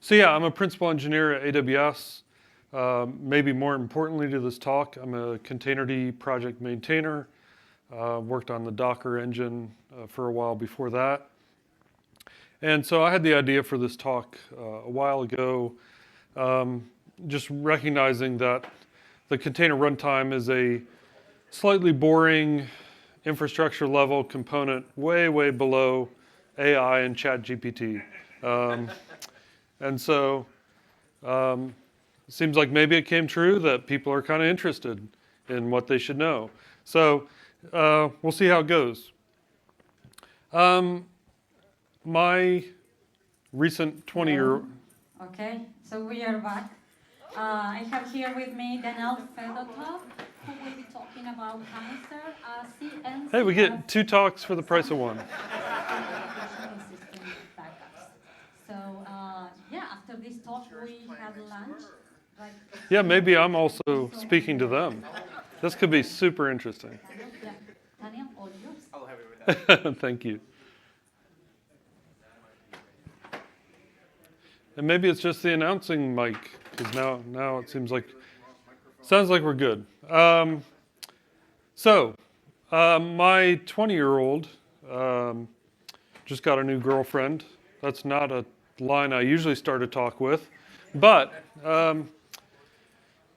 So yeah, I'm a principal engineer at AWS. Maybe more importantly to this talk, I'm a Containerd project maintainer. Worked on the Docker engine for a while before that. And so I had the idea for this talk a while ago, just recognizing that the container runtime is a slightly boring infrastructure level component way, way below AI and ChatGPT. And so it seems like maybe it came true that people are kind of interested in what they should know. So we'll see how it goes. My recent 20-year... Okay, so we are back. I have here with me Daniel Fedotov, who will be talking about canister, CNC. Hey, we get 2 talks for the price of 1. So, yeah, after this talk, we have lunch. Right? Yeah, maybe I'm also speaking to them. This could be super interesting. Daniel, all yours. I'll have it with that. Thank you. And maybe it's just the announcing mic, because now it sounds like we're good. My 20-year-old just got a new girlfriend. That's not a line I usually start a talk with, but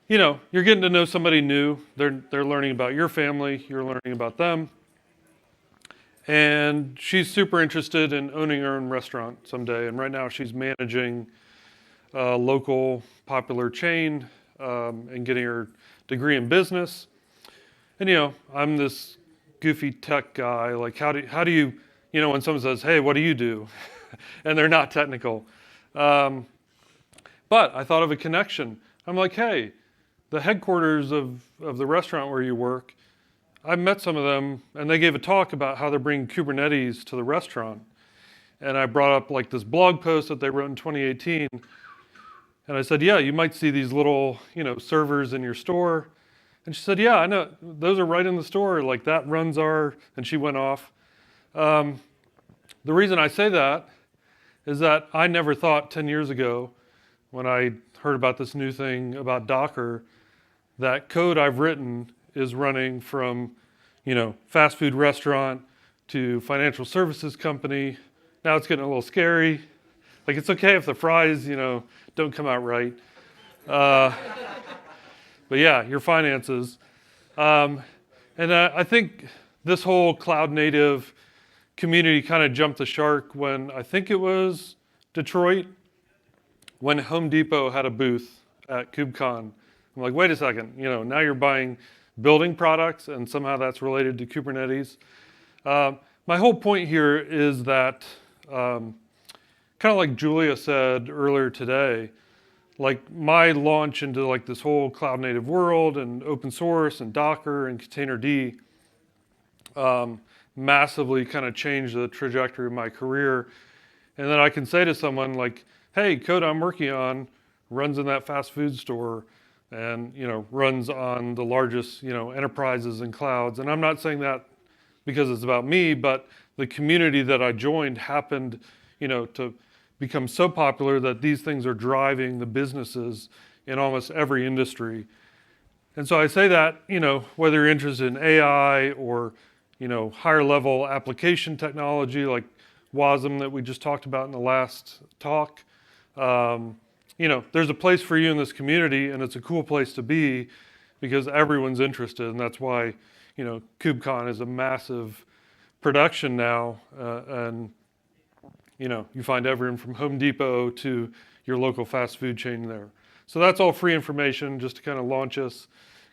you're getting to know somebody new. They're learning about your family. You're learning about them. And she's super interested in owning her own restaurant someday. And right now she's managing a local popular chain and getting her degree in business. And I'm this goofy tech guy. Like how do you when someone says, "Hey, what do you do?" and they're not technical. But I thought of a connection. I'm like, hey, the headquarters of the restaurant where you work, I met some of them, and they gave a talk about how they're bringing Kubernetes to the restaurant. And I brought up like this blog post that they wrote in 2018. And I said, yeah, you might see these little, servers in your store. And she said, yeah, I know. Those are right in the store. Like that runs our, and she went off. The reason I say that is that I never thought 10 years ago when I heard about this new thing about Docker, that code I've written is running from, fast food restaurant to financial services company. Now it's getting a little scary. Like it's okay if the fries, don't come out right. But yeah, your finances. And I think this whole cloud native community kind of jumped the shark when I think it was Detroit, when Home Depot had a booth at KubeCon. I'm like, wait a second, now you're buying building products and somehow that's related to Kubernetes. My whole point here is that, kind of like Julia said earlier today, like my launch into like this whole cloud native world and open source and Docker and Containerd massively kind of changed the trajectory of my career. And then I can say to someone like, hey, code I'm working on runs in that fast food store and runs on the largest enterprises and clouds. And I'm not saying that because it's about me, but the community that I joined happened to become so popular that these things are driving the businesses in almost every industry. And so I say that whether you're interested in AI or higher level application technology like WASM that we just talked about in the last talk, there's a place for you in this community, and it's a cool place to be because everyone's interested, and that's why KubeCon is a massive production now, and you find everyone from Home Depot to your local fast food chain there. So that's all free information just to kind of launch us,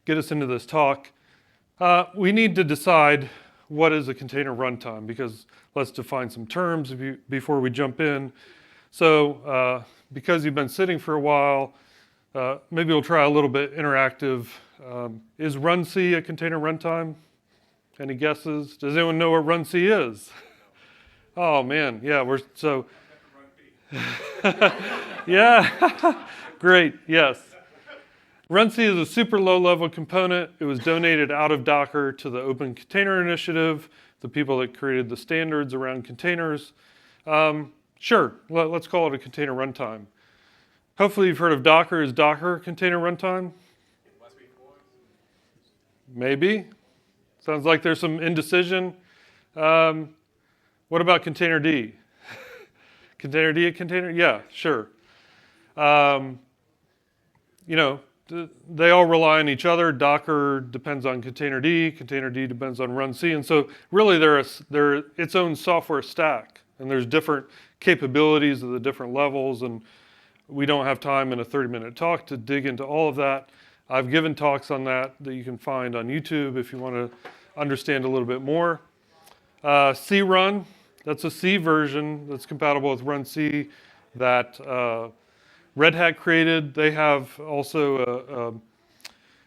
get us into this talk. We need to decide what is a container runtime, because let's define some terms before we jump in. So because you've been sitting for a while, maybe we'll try a little bit interactive. Is runc a container runtime? Any guesses? Does anyone know what runc is? Oh man, yeah, we're so. Yeah, great, yes. Runc is a super low level component. It was donated out of Docker to the Open Container Initiative, the people that created the standards around containers. Sure, let's call it a container runtime. Hopefully you've heard of Docker. Is Docker a container runtime? Maybe. Sounds like there's some indecision. What about container D? Container D a container? Yeah, sure. You know, they all rely on each other. Docker depends on container D depends on run C, and so really they're its own software stack, and there's different capabilities at the different levels, and we don't have time in a 30-minute talk to dig into all of that. I've given talks on that you can find on YouTube if you want to understand a little bit more. C run, that's a C version that's compatible with run C that Red Hat created. They have also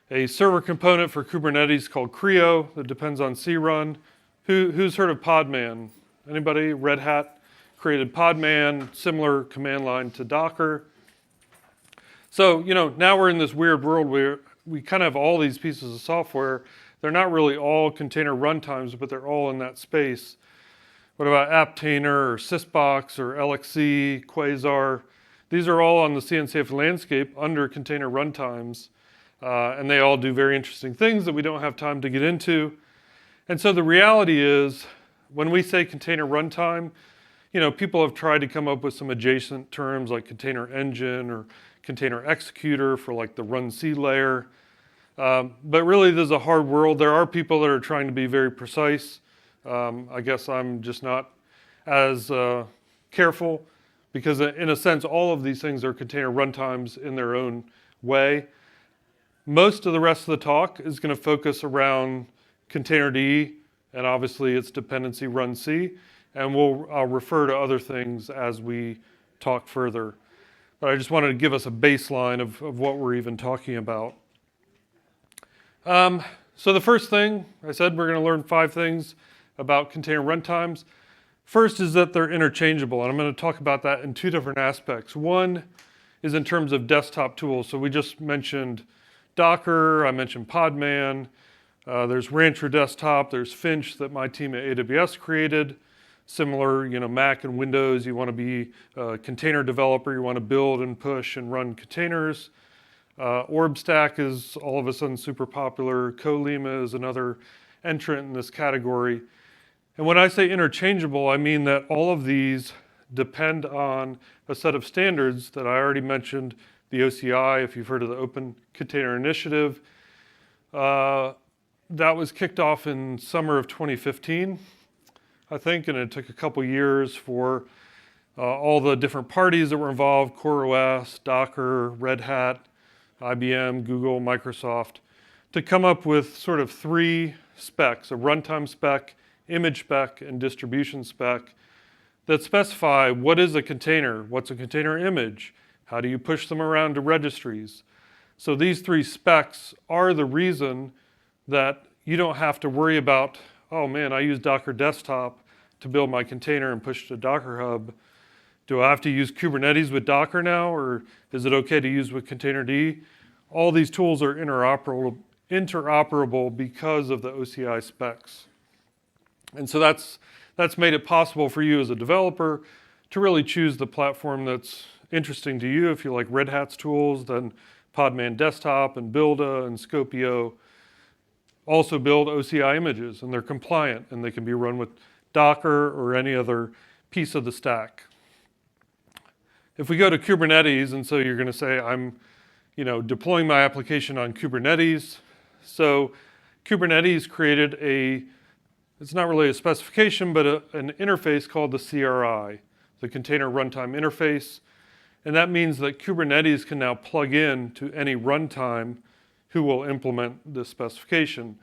a server component for Kubernetes called Creo that depends on C run. Who's heard of Podman? Anybody? Red Hat created Podman, similar command line to Docker. So, now we're in this weird world where we kind of have all these pieces of software. They're not really all container runtimes, but they're all in that space. What about Apptainer or Sysbox or LXC, Quasar? These are all on the CNCF landscape under container runtimes, and they all do very interesting things that we don't have time to get into. And so the reality is, when we say container runtime, people have tried to come up with some adjacent terms like container engine or container executor for like the run C layer. But really, this is a hard world. There are people that are trying to be very precise. I guess I'm just not as careful because in a sense, all of these things are container runtimes in their own way. Most of the rest of the talk is going to focus around container D and obviously its dependency run C. And I'll refer to other things as we talk further. But I just wanted to give us a baseline of what we're even talking about. So the first thing, I said we're going to learn 5 things about container runtimes. First is that they're interchangeable, and I'm going to talk about that in 2 different aspects. One is in terms of desktop tools. So we just mentioned Docker, I mentioned Podman, there's Rancher Desktop, there's Finch that my team at AWS created. Similar, Mac and Windows, you want to be a container developer, you want to build and push and run containers. OrbStack is all of a sudden super popular. Colima is another entrant in this category. And when I say interchangeable, I mean that all of these depend on a set of standards that I already mentioned, the OCI, if you've heard of the Open Container Initiative. That was kicked off in summer of 2015, I think, and it took a couple years for all the different parties that were involved, CoreOS, Docker, Red Hat, IBM, Google, Microsoft, to come up with sort of 3 specs, a runtime spec, image spec, and distribution spec that specify what is a container, what's a container image, how do you push them around to registries. So these 3 specs are the reason that you don't have to worry about, oh man, I use Docker Desktop to build my container and push to Docker Hub. Do I have to use Kubernetes with Docker now, or is it okay to use with Container D? All these tools are interoperable because of the OCI specs. And so that's made it possible for you as a developer to really choose the platform that's interesting to you. If you like Red Hat's tools, then Podman Desktop and Builda and Scopio also build OCI images, and they're compliant, and they can be run with Docker or any other piece of the stack. If we go to Kubernetes, and so you're going to say, I'm deploying my application on Kubernetes. So Kubernetes created it's not really a specification, but an interface called the CRI, the Container Runtime Interface. And that means that Kubernetes can now plug in to any runtime who will implement this specification.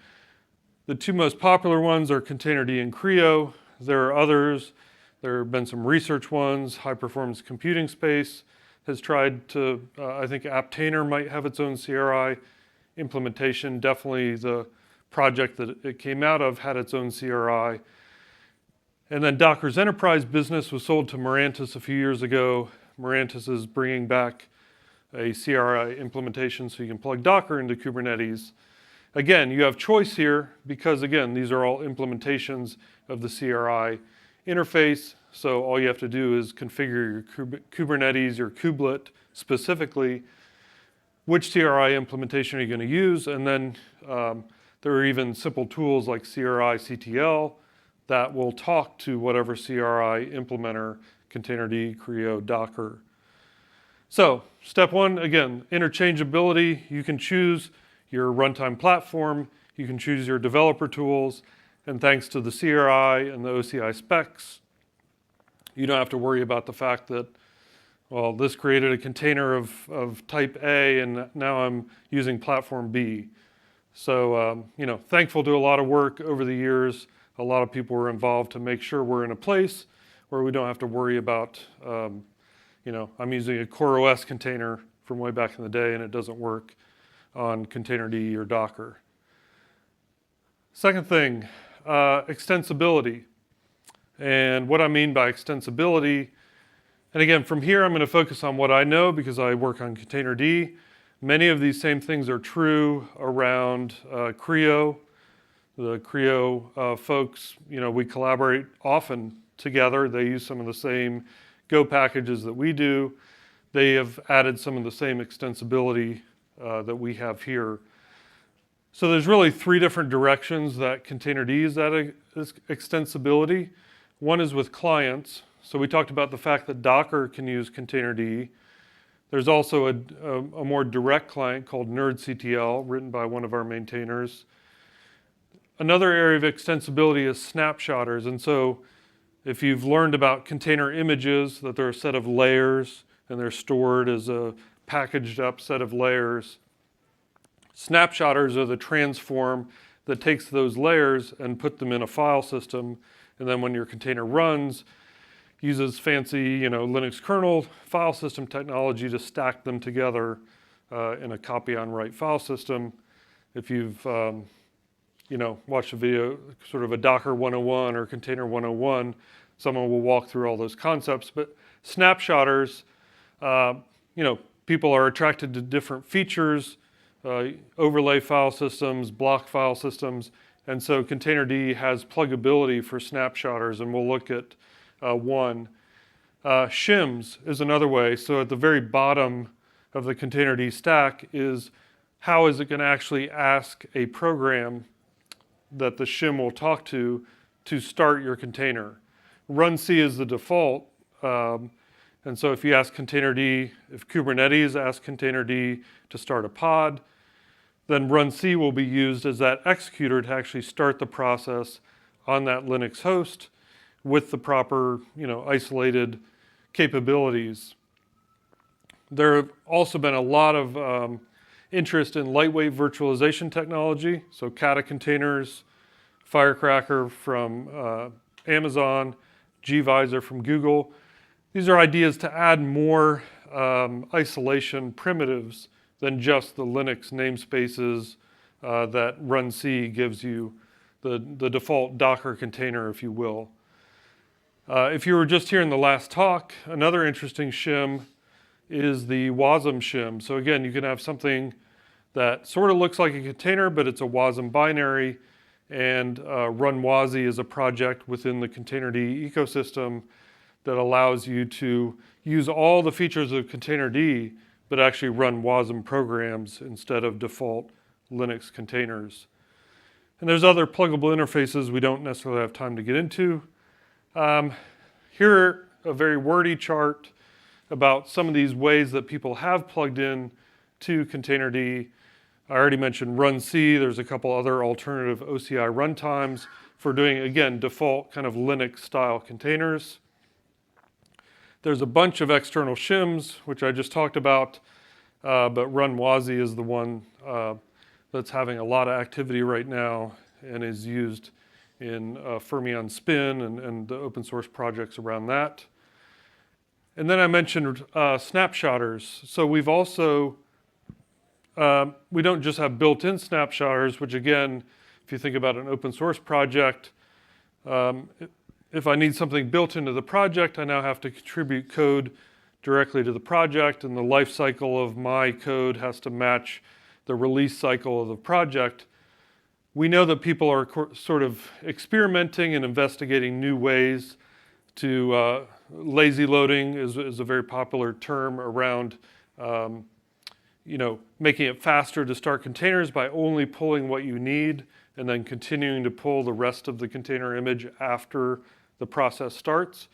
The 2 most popular ones are Containerd and Creo. There are others. There have been some research ones. High Performance Computing Space has tried to, I think Apptainer might have its own CRI implementation. Definitely the project that it came out of had its own CRI. And then Docker's enterprise business was sold to Mirantis a few years ago. Mirantis is bringing back a CRI implementation so you can plug Docker into Kubernetes. Again, you have choice here because, again, these are all implementations of the CRI interface. So all you have to do is configure your Kubernetes or kubelet specifically, which CRI implementation are you going to use, and then there are even simple tools like CRI CTL that will talk to whatever CRI implementer, Containerd, Creo, Docker. So step one, again, interchangeability. You can choose your runtime platform, you can choose your developer tools, and thanks to the CRI and the OCI specs, you don't have to worry about the fact that, well, this created a container of type A, and now I'm using platform B. So, thankful to a lot of work over the years. A lot of people were involved to make sure we're in a place where we don't have to worry about, I'm using a CoreOS container from way back in the day, and it doesn't work on Containerd or Docker. Second thing, extensibility. And what I mean by extensibility, and again, from here I'm going to focus on what I know because I work on Containerd. Many of these same things are true around Creo. The Creo folks, we collaborate often together. They use some of the same Go packages that we do. They have added some of the same extensibility that we have here. So there's really three different directions that Containerd is at extensibility. One is with clients. So we talked about the fact that Docker can use Containerd. There's also a more direct client called nerdctl, written by one of our maintainers. Another area of extensibility is snapshotters. And so if you've learned about container images, that they're a set of layers and they're stored as a packaged up set of layers, snapshotters are the transform that takes those layers and put them in a file system. And then when your container runs, uses fancy, Linux kernel file system technology to stack them together in a copy on write file system. If you've watched a video, sort of a Docker 101 or Container 101, someone will walk through all those concepts. But snapshotters, people are attracted to different features, overlay file systems, block file systems, and so Containerd has pluggability for snapshotters, and we'll look at one. Shims is another way. So at the very bottom of the Containerd stack is how is it going to actually ask a program that the shim will talk to start your container. Runc is the default. And so if you ask Containerd, if Kubernetes asks Containerd to start a pod, then runc will be used as that executor to actually start the process on that Linux host with the proper, isolated capabilities. There have also been a lot of interest in lightweight virtualization technology. So Kata containers, Firecracker from Amazon, gvisor from Google. These are ideas to add more isolation primitives than just the Linux namespaces that runc gives you, the default Docker container, if you will. If you were just here in the last talk, another interesting shim is the wasm shim. So again, you can have something that sort of looks like a container, but it's a wasm binary, and runwazi is a project within the Containerd ecosystem that allows you to use all the features of Containerd, but actually run wasm programs instead of default Linux containers. And there's other pluggable interfaces we don't necessarily have time to get into. Here, a very wordy chart about some of these ways that people have plugged in to Containerd. I already mentioned runc. There's a couple other alternative OCI runtimes for doing, again, default kind of Linux style containers. There's a bunch of external shims, which I just talked about, but runwazi is the one that's having a lot of activity right now and is used in Fermyon Spin and the open source projects around that. And then I mentioned snapshotters. So we've also, we don't just have built-in snapshotters, which again, if you think about an open source project, if I need something built into the project, I now have to contribute code directly to the project, and the life cycle of my code has to match the release cycle of the project. We know that people are sort of experimenting and investigating new ways to lazy loading is a very popular term around making it faster to start containers by only pulling what you need and then continuing to pull the rest of the container image after the process starts.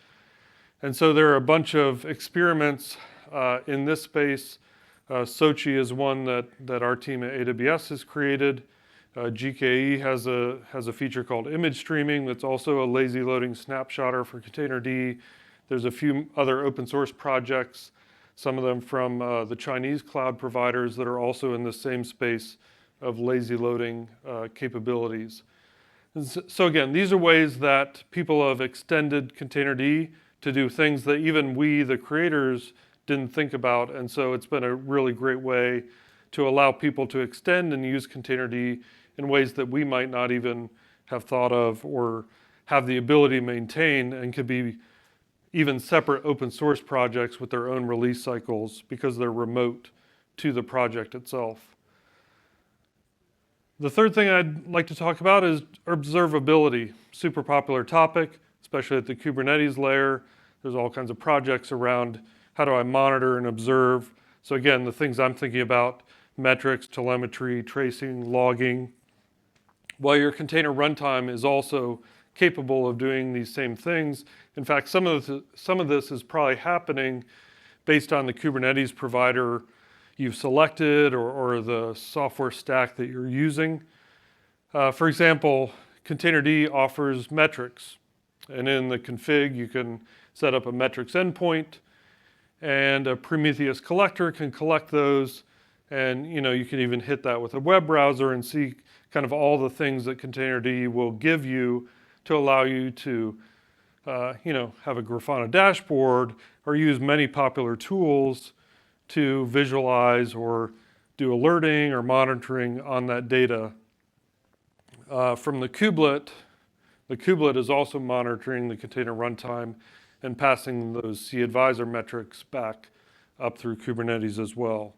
And so there are a bunch of experiments in this space. Sochi is one that our team at AWS has created. GKE has a feature called image streaming that's also a lazy loading snapshotter for Containerd. There's a few other open source projects, some of them from the Chinese cloud providers that are also in the same space of lazy loading capabilities. So again, these are ways that people have extended Containerd to do things that even we, the creators, didn't think about. And so it's been a really great way to allow people to extend and use Containerd in ways that we might not even have thought of or have the ability to maintain, and could be even separate open source projects with their own release cycles because they're remote to the project itself. The third thing I'd like to talk about is observability. Super popular topic, especially at the Kubernetes layer. There's all kinds of projects around how do I monitor and observe. So again, the things I'm thinking about: metrics, telemetry, tracing, logging. While your container runtime is also capable of doing these same things. In fact, some of this is probably happening based on the Kubernetes provider you've selected or the software stack that you're using. For example, Containerd offers metrics. And in the config, you can set up a metrics endpoint, and a Prometheus collector can collect those. And you can even hit that with a web browser and see kind of all the things that Containerd will give you to allow you to have a Grafana dashboard or use many popular tools to visualize or do alerting or monitoring on that data. From the kubelet is also monitoring the container runtime and passing those cAdvisor metrics back up through Kubernetes as well.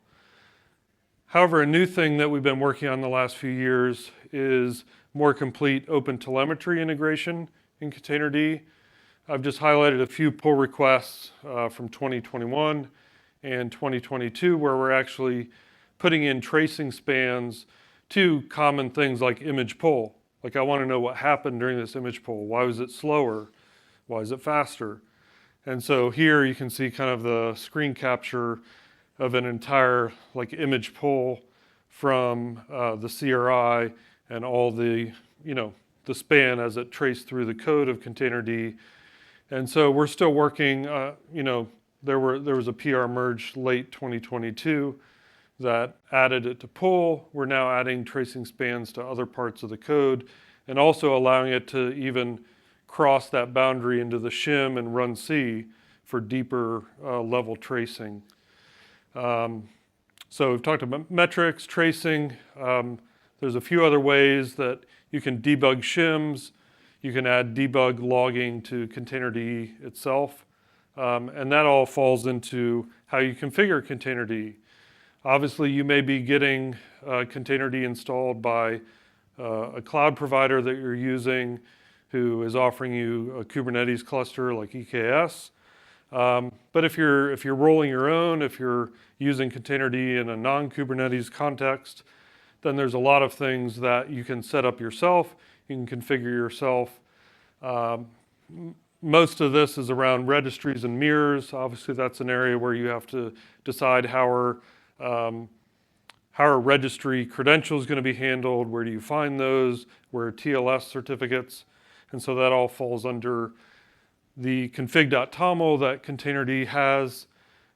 However, a new thing that we've been working on the last few years is more complete open telemetry integration in Containerd. I've just highlighted a few pull requests from 2021 and 2022 where we're actually putting in tracing spans to common things like image pull. Like, I want to know what happened during this image pull. Why was it slower? Why is it faster? And so here you can see kind of the screen capture of an entire image pull from the CRI and all the the span as it traced through the code of Containerd. And so we're still working. There was a PR merge late 2022 that added it to pull. We're now adding tracing spans to other parts of the code, and also allowing it to even cross that boundary into the shim and run C for deeper level tracing. So we've talked about metrics, tracing. There's a few other ways that you can debug shims. You can add debug logging to Containerd itself. And that all falls into how you configure Containerd. Obviously, you may be getting Containerd installed by a cloud provider that you're using who is offering you a Kubernetes cluster like EKS. But if you're rolling your own, if you're using Containerd in a non-Kubernetes context, then there's a lot of things that you can set up yourself. You can configure yourself. Most of this is around registries and mirrors. Obviously, that's an area where you have to decide how are registry credentials going to be handled, where do you find those, where are TLS certificates, and so that all falls under the config.toml that Containerd has.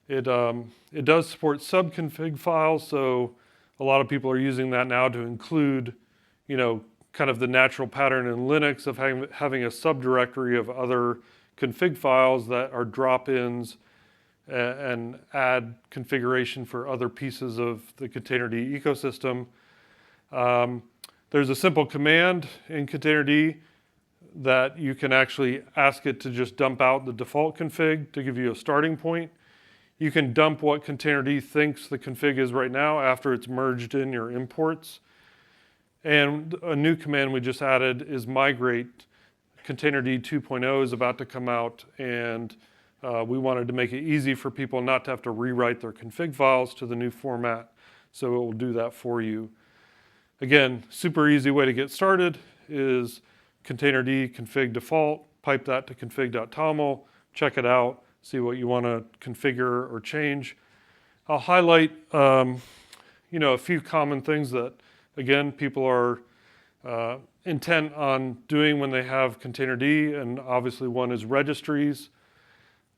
It does support subconfig files, so a lot of people are using that now to include, kind of the natural pattern in Linux of having a subdirectory of other config files that are drop-ins and add configuration for other pieces of the Containerd ecosystem. There's a simple command in Containerd that you can actually ask it to just dump out the default config to give you a starting point. You can dump what Containerd thinks the config is right now after it's merged in your imports. And a new command we just added is migrate Containerd 2.0 is about to come out, and we wanted to make it easy for people not to have to rewrite their config files to the new format, so it will do that for you. Again, super easy way to get started is containerd config default, pipe that to config.toml, check it out, see what you want to configure or change. I'll highlight a few common things that, again, people are intent on doing when they have containerd, and obviously one is registries.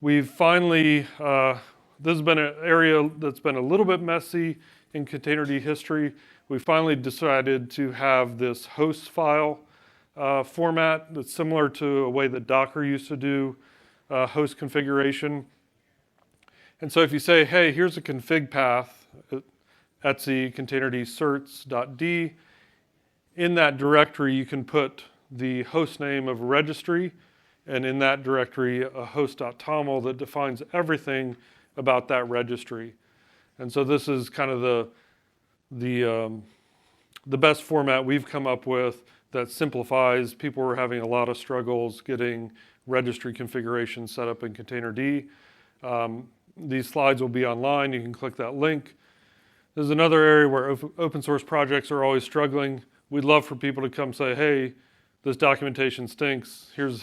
We've finally, this has been an area that's been a little bit messy in containerd history. We finally decided to have this host file format that's similar to a way that Docker used to do host configuration. And so if you say, hey, here's a config path, etc containerd certs.d, in that directory you can put the host name of a registry, and in that directory a host.toml that defines everything about that registry. And so this is kind of the best format we've come up with that simplifies. People were having a lot of struggles getting registry configuration set up in containerd. These slides will be online. You can click that link. There's another area where open source projects are always struggling. We'd love for people to come say, hey, this documentation stinks. Here's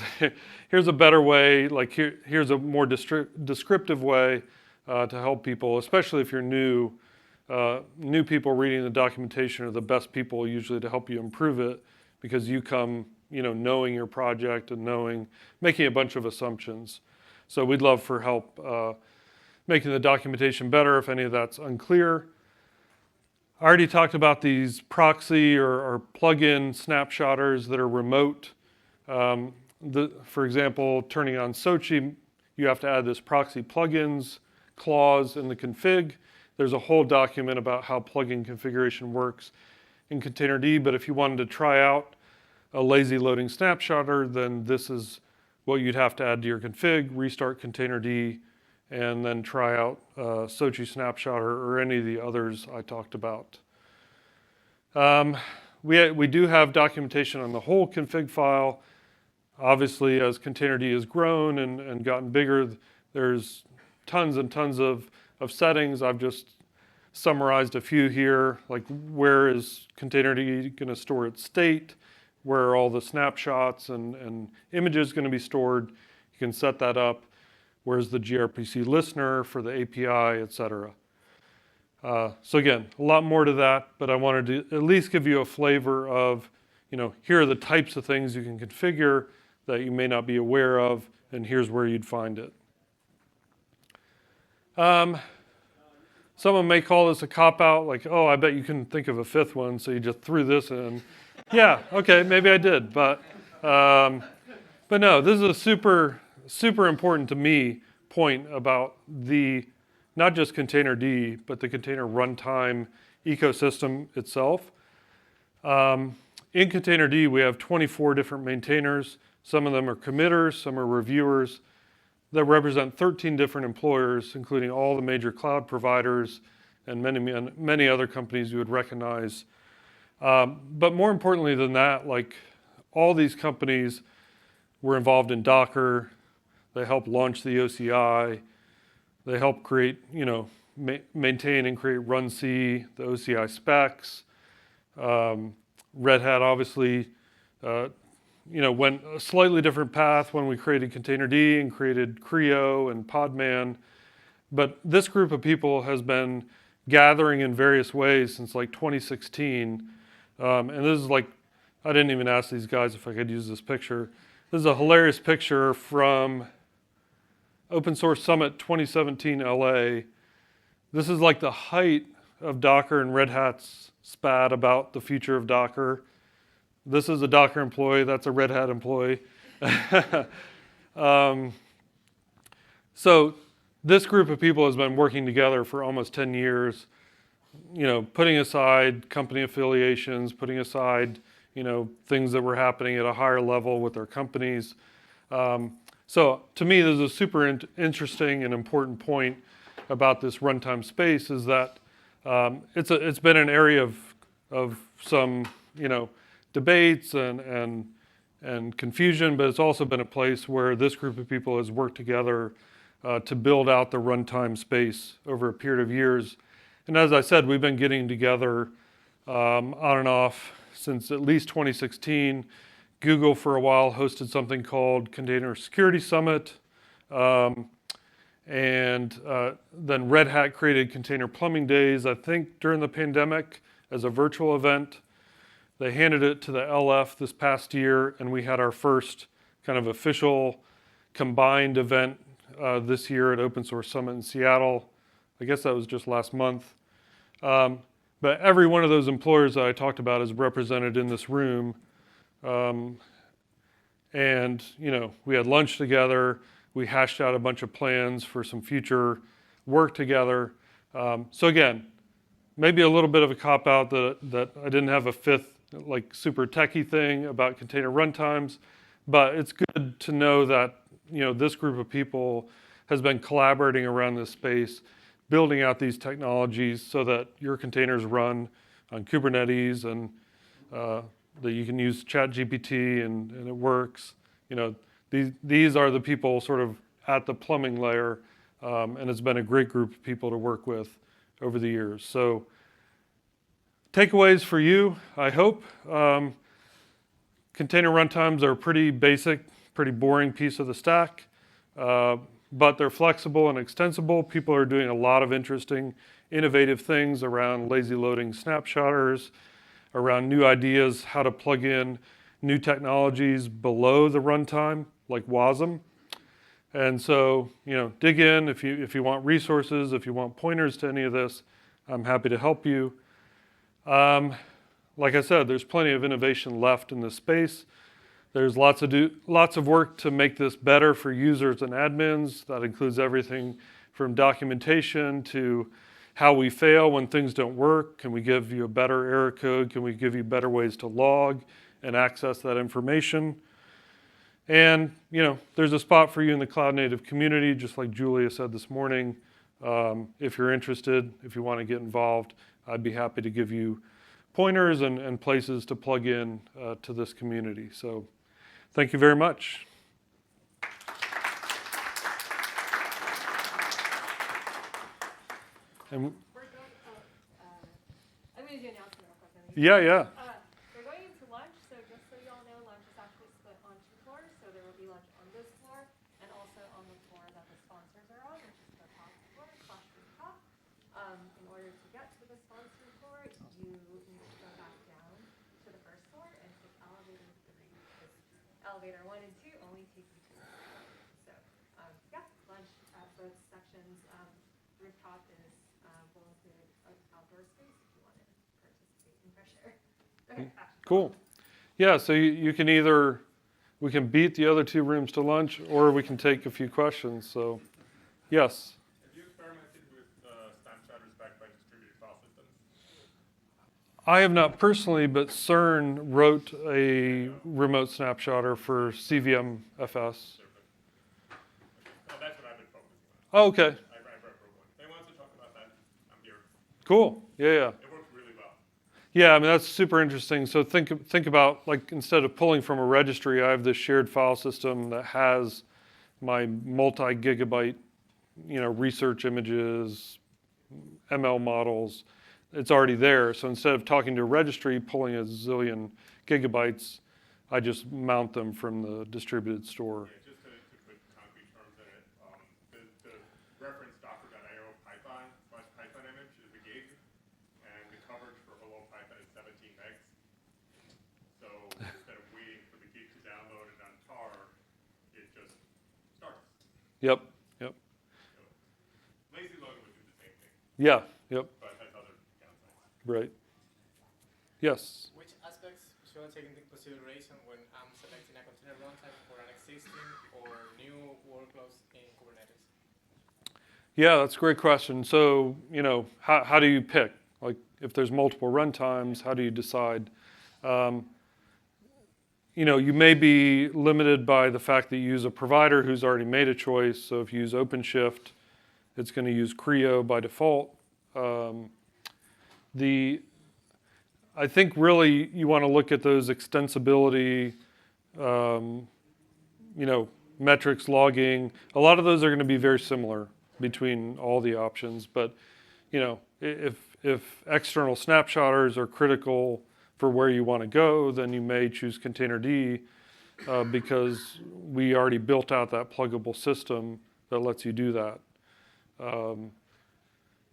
a better way, like here's a more descriptive way to help people, especially if you're new. New people reading the documentation are the best people usually to help you improve it, because you come, knowing your project and making a bunch of assumptions. So we'd love for help making the documentation better if any of that's unclear. I already talked about these proxy or plugin snapshotters that are remote. For example, turning on Sochi, you have to add this proxy plugins clause in the config. There's a whole document about how plugin configuration works in containerd, but if you wanted to try out a lazy loading snapshotter, then this is what you'd have to add to your config, restart containerd, and then try out Sochi snapshotter or any of the others I talked about. We do have documentation on the whole config file. Obviously, as containerd has grown and gotten bigger, there's tons and tons of settings. I've just summarized a few here, like where is containerd going to store its state, where are all the snapshots and images going to be stored. You can set that up. Where's the gRPC listener for the API, etc. So again, a lot more to that, but I wanted to at least give you a flavor of, here are the types of things you can configure that you may not be aware of, and here's where you'd find it. Someone may call this a cop-out, like, oh, I bet you can think of a fifth one, so you just threw this in. Yeah, okay, maybe I did, but no, this is a super important to me point about not just containerd, but the container runtime ecosystem itself. In containerd, we have 24 different maintainers. Some of them are committers, some are reviewers, that represent 13 different employers, including all the major cloud providers and many other companies you would recognize. But more importantly than that, like all these companies were involved in Docker. They help launch the OCI. They help create, maintain and create runc, the OCI specs. Red Hat obviously, went a slightly different path when we created containerd and created Creo and Podman. But this group of people has been gathering in various ways since like 2016. And this is like, I didn't even ask these guys if I could use this picture. This is a hilarious picture from Open Source Summit 2017 LA. This is like the height of Docker and Red Hat's spat about the future of Docker. This is a Docker employee, that's a Red Hat employee. So this group of people has been working together for almost 10 years, putting aside company affiliations, putting aside, things that were happening at a higher level with their companies. So to me, this is a super interesting and important point about this runtime space is that it's been an area of some, debates and and confusion, but it's also been a place where this group of people has worked together to build out the runtime space over a period of years. And as I said, we've been getting together on and off since at least 2016. Google for a while hosted something called Container Security Summit. And then Red Hat created Container Plumbing Days, I think during the pandemic as a virtual event. They handed it to the LF this past year, and we had our first kind of official combined event this year at Open Source Summit in Seattle. I guess that was just last month. But every one of those employers that I talked about is represented in this room. And, you know, we had lunch together. We hashed out a bunch of plans for some future work together. So again, maybe a little bit of a cop-out that I didn't have a fifth, like, super techie thing about container runtimes, but it's good to know that, you know, this group of people has been collaborating around this space, building out these technologies so that your containers run on Kubernetes and that you can use ChatGPT and it works. You know, these are the people sort of at the plumbing layer, and it's been a great group of people to work with over the years. So takeaways for you, I hope. Container runtimes are pretty basic, pretty boring piece of the stack, but they're flexible and extensible. People are doing a lot of interesting, innovative things around lazy loading snapshotters, around new ideas, how to plug in new technologies below the runtime, like WASM. And so, you know, dig in if you want resources, if you want pointers to any of this, I'm happy to help you. Like I said, there's plenty of innovation left in this space. There's lots of work to make this better for users and admins. That includes everything from documentation to how we fail when things don't work. Can we give you a better error code? Can we give you better ways to log and access that information? And, you know, there's a spot for you in the cloud native community, just like Julia said this morning. If you're interested, if you want to get involved, I'd be happy to give you pointers and places to plug in to this community. So thank you very much. And I'm going to do an announcement real quick. yeah. We're going into lunch, so just so you all know, lunch is actually split on 2 floors. So there will be lunch on this floor and also on the floor that the sponsors are on, which is the top floor / rooftop. In order to get to the sponsor floor, you need to go back down to the first floor and take elevator 3. Because elevator 1 and 2 only take you to the first floor. So yeah, lunch at both sections. Rooftop is outdoor space if you want to participate in fresh air. Okay, Cool. Yeah, so you can either, we can beat the other 2 rooms to lunch, or we can take a few questions. So, yes. Have you experimented with snapshotters backed by distributed file systems? I have not personally, but CERN wrote a remote snapshotter for CVM FS. Well, that's what I've been focusing on. Oh, okay. I wrote one. They wanted to talk about that. I'm here. Cool. Yeah. It works really well. Yeah, I mean, that's super interesting. So think about, like, instead of pulling from a registry, I have this shared file system that has my multi-gigabyte, you know, research images, ML models. It's already there. So instead of talking to a registry, pulling a zillion gigabytes, I just mount them from the distributed store. Yeah, just to put concrete terms in it, the reference docker.io Python image is a gig, and the coverage for hello Python is 17 megs. So instead of waiting for the gig to download it on tar, it just starts. Yep. Lazy loading would do the same thing, Yeah. Yep. but has other downsides. Right. Yes. Which aspects should I take into consideration when I'm selecting a container runtime for an existing or new workloads in Kubernetes? Yeah, that's a great question. So, you know, how do you pick? Like, if there's multiple runtimes, how do you decide? You know, you may be limited by the fact that you use a provider who's already made a choice. So if you use OpenShift, it's going to use Creo by default. I think really you want to look at those extensibility you know, metrics, logging. A lot of those are going to be very similar between all the options. But, you know, if external snapshotters are critical for where you want to go, then you may choose Containerd because we already built out that pluggable system that lets you do that.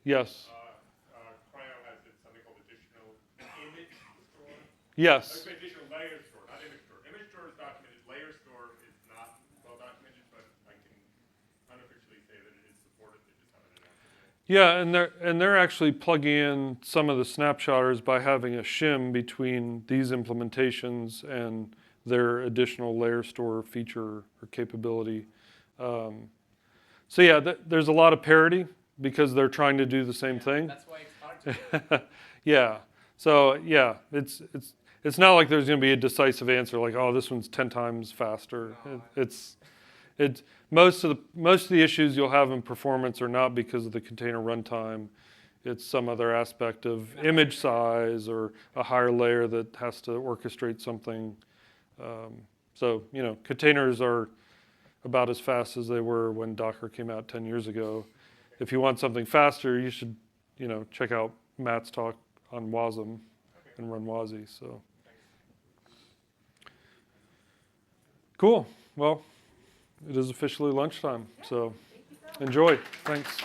Yes. Cryo has something called additional image store. Yes. Additional layer store, not image store. Image store is documented. Layer store is not well documented, but I can unofficially say that it is supported. They just haven't announced it yet. Yeah, and they're actually plugging in some of the snapshotters by having a shim between these implementations and their additional layer store feature or capability. So yeah, there's a lot of parity because they're trying to do the same thing. That's why it's hard to do. Yeah. So yeah, it's not like there's going to be a decisive answer like, oh, this one's 10 times faster. No. It's most of the issues you'll have in performance are not because of the container runtime. It's some other aspect of image size or a higher layer that has to orchestrate something. So you know, containers are about as fast as they were when Docker came out 10 years ago. If you want something faster, you should, you know, check out Matt's talk on Wasm and run Wazi. So cool. Well, it is officially lunchtime, so enjoy. Thanks.